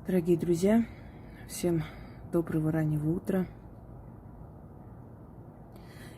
Дорогие друзья, всем доброго раннего утра.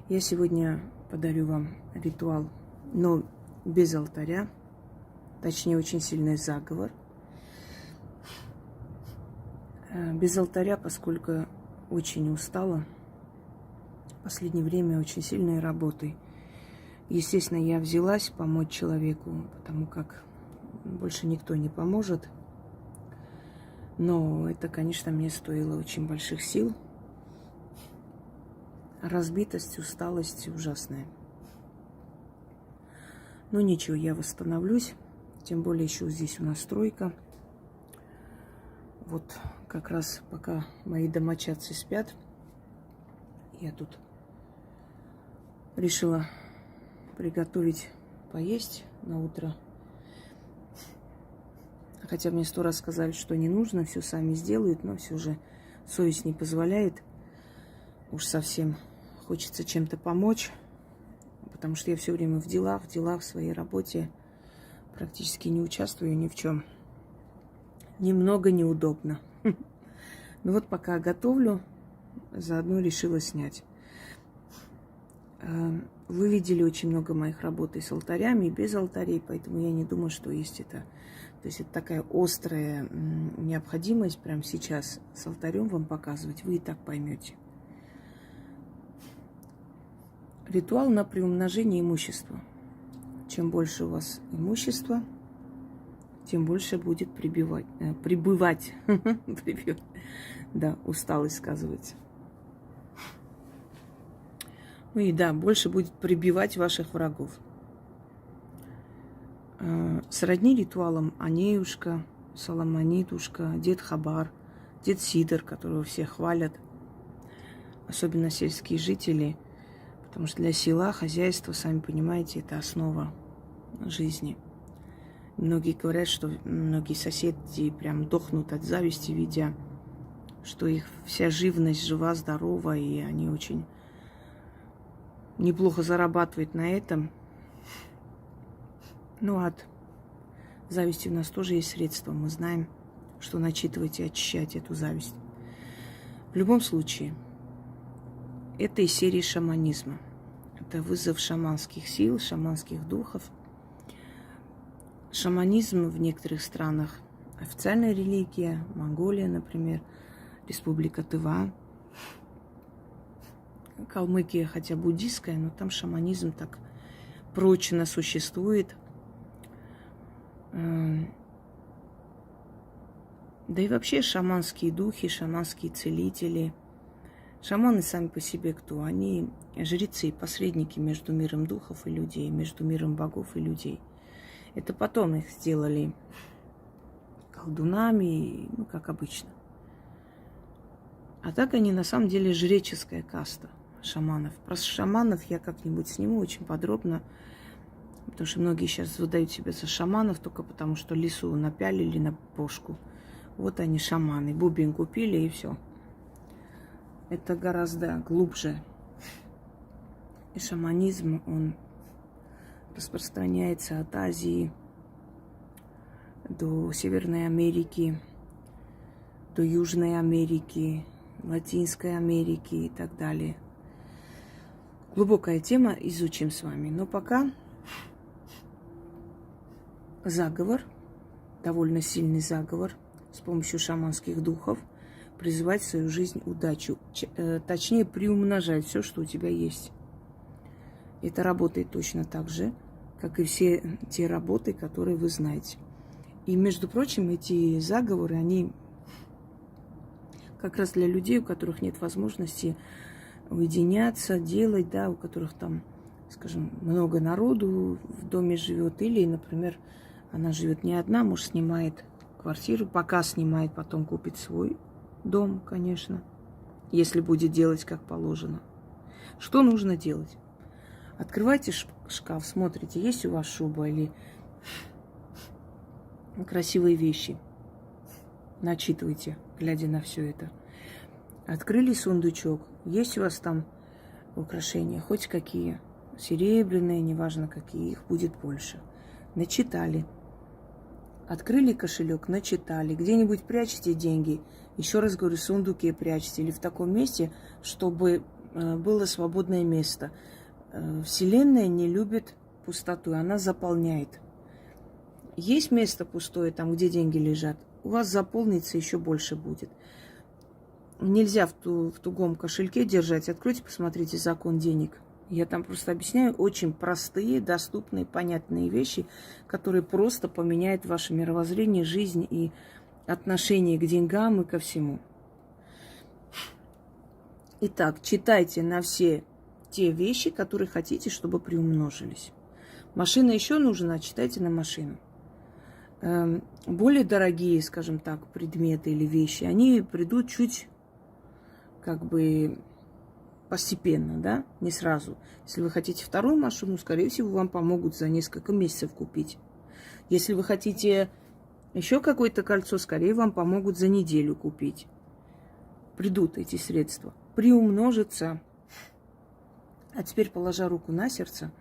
Я сегодня подарю вам ритуал, но без алтаря, точнее очень сильный заговор. Без алтаря, поскольку очень устала. В последнее время очень сильной работой. Естественно, я взялась помочь человеку, потому как больше никто не поможет. Но это, конечно, мне стоило очень больших сил. Разбитость, усталость ужасная. Но ничего, я восстановлюсь. Тем более еще здесь у нас стройка. Вот как раз пока мои домочадцы спят, я тут решила приготовить поесть на утро. Хотя мне 100 раз сказали, что не нужно, все сами сделают, но все же совесть не позволяет. Уж совсем хочется чем-то помочь, потому что я все время в делах, в своей работе. Практически не участвую ни в чем. Немного неудобно. Но вот пока готовлю, заодно решила снять. Вы видели очень много моих работ и с алтарями, и без алтарей, поэтому я не думаю, что есть это. То есть это такая острая необходимость прямо сейчас с алтарем вам показывать, вы и так поймете. Ритуал на приумножение имущества. Чем больше у вас имущества, тем больше будет прибывать. Да, усталость сказывается. Ну и да, больше будет прибивать ваших врагов. Сродни ритуалам Анеюшка, Соломонитушка, Дед Хабар, Дед Сидор, которого все хвалят, особенно сельские жители, потому что для села хозяйство, сами понимаете, это основа жизни. Многие говорят, что многие соседи прям дохнут от зависти, видя, что их вся живность жива, здорова, и они очень неплохо зарабатывают на этом. Ну, от зависти у нас тоже есть средства. Мы знаем, что начитывать и очищать эту зависть. В любом случае, это из серии шаманизма. Это вызов шаманских сил, шаманских духов. Шаманизм в некоторых странах официальная религия. Монголия, например, Республика Тыва. Калмыкия, хотя буддийская, но там шаманизм так прочно существует. Да и вообще шаманские духи, шаманские целители. Шаманы сами по себе кто? Они жрецы и посредники между миром духов и людей, между миром богов и людей. Это потом их сделали колдунами, ну, как обычно. А так они на самом деле жреческая каста шаманов. Про шаманов я как-нибудь сниму очень подробно, потому что многие сейчас выдают себя за шаманов только потому, что лису напялили на бошку. Вот они шаманы. Бубен купили и все. Это гораздо глубже. И шаманизм, он распространяется от Азии до Северной Америки, до Южной Америки, Латинской Америки и так далее. Глубокая тема, изучим с вами. Но пока заговор, довольно сильный заговор с помощью шаманских духов, призывать в свою жизнь удачу. Точнее, приумножать все, что у тебя есть. Это работает точно так же, как и все те работы, которые вы знаете. И, между прочим, эти заговоры, они как раз для людей, у которых нет возможности уединяться, делать, да, у которых там, скажем, много народу в доме живет, или, например, она живет не одна, муж снимает квартиру, пока снимает, потом купит свой дом, конечно, если будет делать как положено. Что нужно делать? Открывайте шкаф, смотрите, есть у вас шуба или красивые вещи. Начитывайте, глядя на все это. Открыли сундучок, есть у вас там украшения, хоть какие, серебряные, неважно какие, их будет больше. Начитали. Открыли кошелек, начитали, где-нибудь прячете деньги, еще раз говорю, в сундуке прячете или в таком месте, чтобы было свободное место. Вселенная не любит пустоту, она заполняет. Есть место пустое, там, где деньги лежат, у вас заполнится, еще больше будет. Нельзя в тугом кошельке держать. Откройте, посмотрите закон денег. Я там просто объясняю очень простые, доступные, понятные вещи, которые просто поменяют ваше мировоззрение, жизнь и отношение к деньгам и ко всему. Итак, читайте на все те вещи, которые хотите, чтобы приумножились. Машина еще нужна, читайте на машину. Более дорогие, скажем так, предметы или вещи, они придут чуть как бы постепенно, да, не сразу. Если вы хотите вторую машину, скорее всего, вам помогут за несколько месяцев купить. Если вы хотите еще какое-то кольцо, скорее вам помогут за неделю купить. Придут эти средства. Приумножится. А теперь, положа руку на сердце,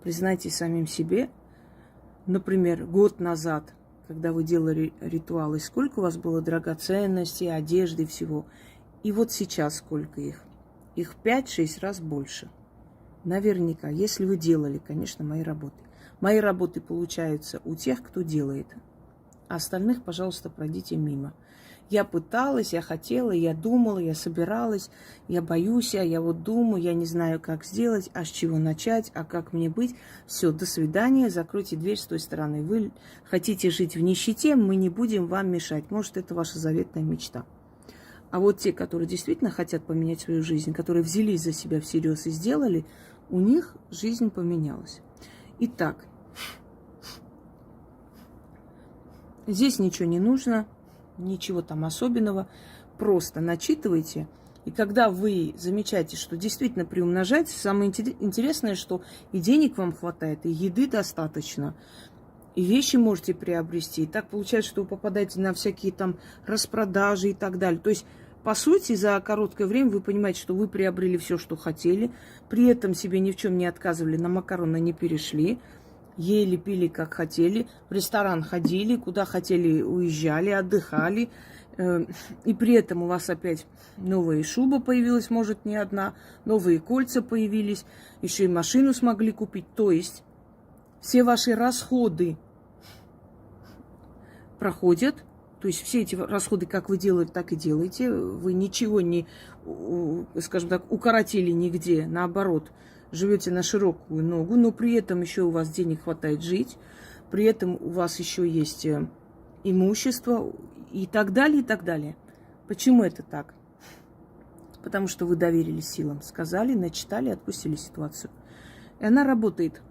признайте самим себе, например, год назад, когда вы делали ритуалы, сколько у вас было драгоценностей, одежды, всего. И вот сейчас сколько их. Их 5-6 раз больше. Наверняка, если вы делали, конечно, мои работы. Мои работы получаются у тех, кто делает. А остальных, пожалуйста, пройдите мимо. Я пыталась, я хотела, я думала, я собиралась, я боюсь, я вот думаю, я не знаю, как сделать, а с чего начать, а как мне быть. Все, до свидания, закройте дверь с той стороны. Вы хотите жить в нищете, мы не будем вам мешать. Может, это ваша заветная мечта. А вот те, которые действительно хотят поменять свою жизнь, которые взялись за себя всерьез и сделали, у них жизнь поменялась. Итак, здесь ничего не нужно, ничего там особенного. Просто начитывайте. И когда вы замечаете, что действительно приумножается, самое интересное, что и денег вам хватает, и еды достаточно, и вещи можете приобрести. И так получается, что вы попадаете на всякие там распродажи и так далее. То есть, по сути, за короткое время вы понимаете, что вы приобрели все, что хотели, при этом себе ни в чем не отказывали, на макароны не перешли, ели, пили, как хотели, в ресторан ходили, куда хотели уезжали, отдыхали. И при этом у вас опять новая шуба появилась, может, не одна, новые кольца появились, еще и машину смогли купить. То есть все ваши расходы проходят, то есть все эти расходы, как вы делаете, так и делаете. Вы ничего не, скажем так, укоротили нигде, наоборот, живете на широкую ногу, но при этом еще у вас денег хватает жить, при этом у вас еще есть имущество и так далее, и так далее. Почему это так? Потому что вы доверились силам, сказали, начитали, отпустили ситуацию. И она работает.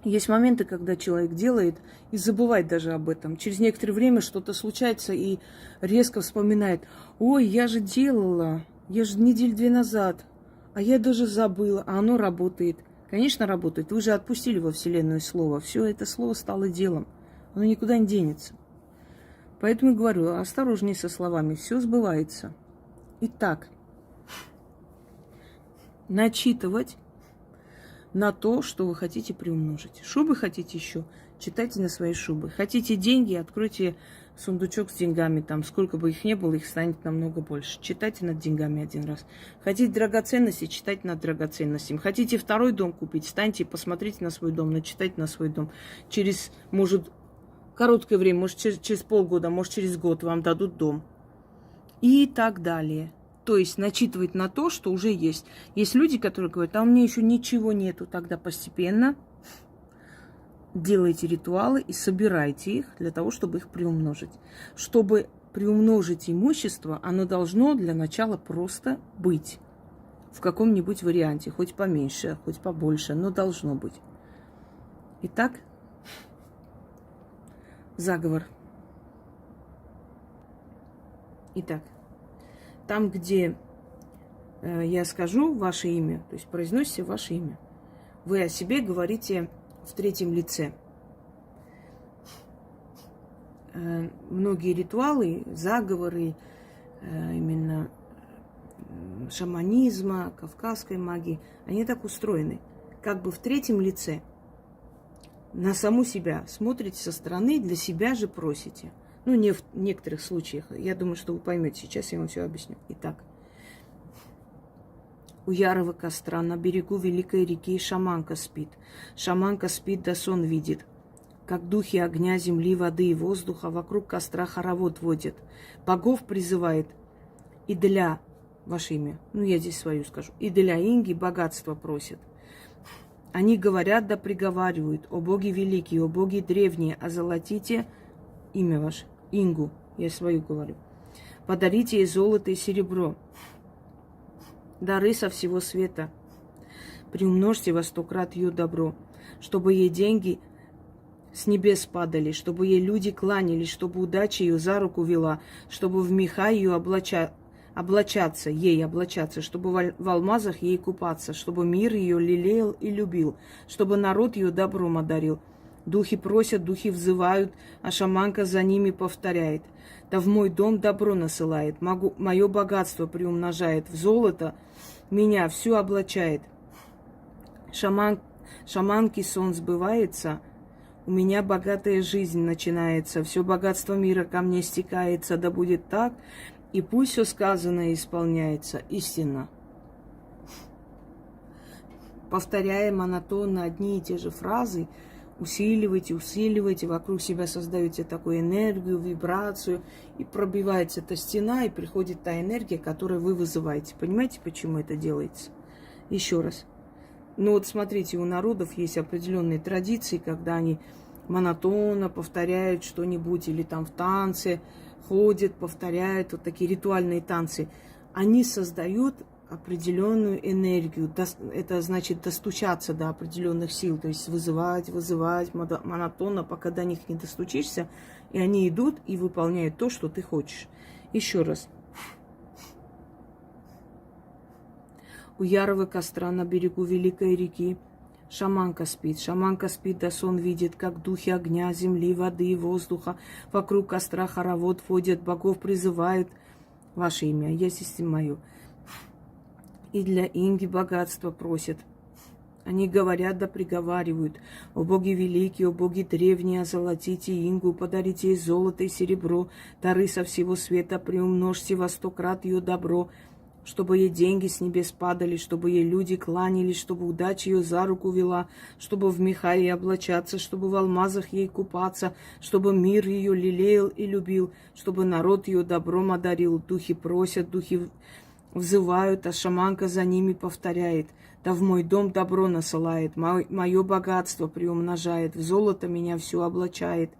Есть моменты, когда человек делает и забывает даже об этом. Через некоторое время что-то случается и резко вспоминает: ой, я же делала, я же неделю 2 назад, а я даже забыла, а оно работает. Конечно, работает. Вы же отпустили во Вселенную слово. Все это слово стало делом. Оно никуда не денется. Поэтому говорю, осторожнее со словами. Все сбывается. Итак, начитывать на то, что вы хотите приумножить. Шубы хотите еще? Читайте на свои шубы. Хотите деньги? Откройте сундучок с деньгами. Там сколько бы их ни было, их станет намного больше. Читайте над деньгами 1 раз. Хотите драгоценности? Читайте над драгоценностями. Хотите второй дом купить? Встаньте и посмотрите на свой дом, начитайте на свой дом. Через, может, короткое время, может, через полгода, может, через год вам дадут дом. И так далее. То есть начитывать на то, что уже есть. Есть люди, которые говорят: а у меня еще ничего нету. Тогда постепенно делайте ритуалы и собирайте их для того, чтобы их приумножить. Чтобы приумножить имущество, оно должно для начала просто быть. В каком-нибудь варианте. Хоть поменьше, хоть побольше, но должно быть. Итак, заговор. Итак, там, где я скажу ваше имя, то есть произносите ваше имя, вы о себе говорите в 3-м лице. Многие ритуалы, заговоры, именно шаманизма, кавказской магии, они так устроены. Как бы в 3-м лице. на саму себя смотрите со стороны, для себя же просите. Ну, не в некоторых случаях. Я думаю, что вы поймете. Сейчас я вам все объясню. Итак. У ярого костра на берегу великой реки шаманка спит. Шаманка спит, да сон видит. Как духи огня, земли, воды и воздуха вокруг костра хоровод водят. Богов призывает и для, ваше имя, ну я здесь свою скажу, и для Инги богатства просят. Они говорят да приговаривают: о боги великие, о боги древние, озолотите имя ваше, Ингу, я свою говорю. Подарите ей золото и серебро, дары со всего света. Приумножьте во 100 крат ее добро, чтобы ей деньги с небес падали, чтобы ей люди кланялись, чтобы удача ее за руку вела, чтобы в меха ее облачаться, чтобы в алмазах ей купаться, чтобы мир ее лелеял и любил, чтобы народ ее добром одарил. Духи просят, духи взывают, а шаманка за ними повторяет. Да в мой дом добро насылает, мое богатство приумножает, в золото меня всю облачает. Шаманки сон сбывается, у меня богатая жизнь начинается, все богатство мира ко мне стекается, да будет так, и пусть все сказанное исполняется истинно. Повторяя монотонно одни и те же фразы, усиливайте, вокруг себя создаете такую энергию, вибрацию, и пробивается эта стена, и приходит та энергия, которую вы вызываете. Понимаете, почему это делается? Еще раз. Ну вот смотрите, у народов есть определенные традиции, когда они монотонно повторяют что-нибудь, или там в танце ходят, повторяют, вот такие ритуальные танцы. Они создают определенную энергию. Это значит достучаться до определенных сил, то есть вызывать монотонно, пока до них не достучишься, и они идут и выполняют то, что ты хочешь. Еще раз. У ярого костра на берегу великой реки шаманка спит, да сон видит, как духи огня, земли, воды и воздуха вокруг костра хоровод водят, богов призывают, ваше имя, я здесь мое, и для Инги богатства просят. Они говорят да приговаривают: о боги великие, о боги древние, озолотите Ингу, подарите ей золото и серебро, дары со всего света, приумножьте во 100 крат ее добро, чтобы ей деньги с небес падали, чтобы ей люди кланялись, чтобы удача ее за руку вела, чтобы в меха ей облачаться, чтобы в алмазах ей купаться, чтобы мир ее лелеял и любил, чтобы народ ее добром одарил. Духи просят, духи взывают, а шаманка за ними повторяет. Да в мой дом добро насылает, мое богатство приумножает, в золото меня все облачает.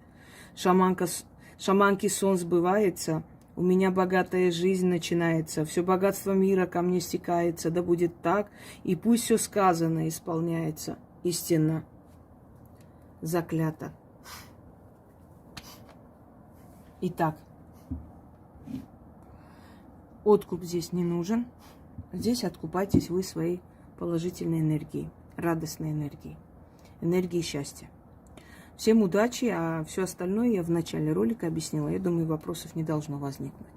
Шаманки сон сбывается, у меня богатая жизнь начинается, все богатство мира ко мне стекается, да будет так, и пусть все сказанное исполняется истинно. Заклято. Итак, откуп здесь не нужен. Здесь откупайтесь вы своей положительной энергией, радостной энергией, энергией счастья. Всем удачи, а все остальное я в начале ролика объяснила. Я думаю, вопросов не должно возникнуть.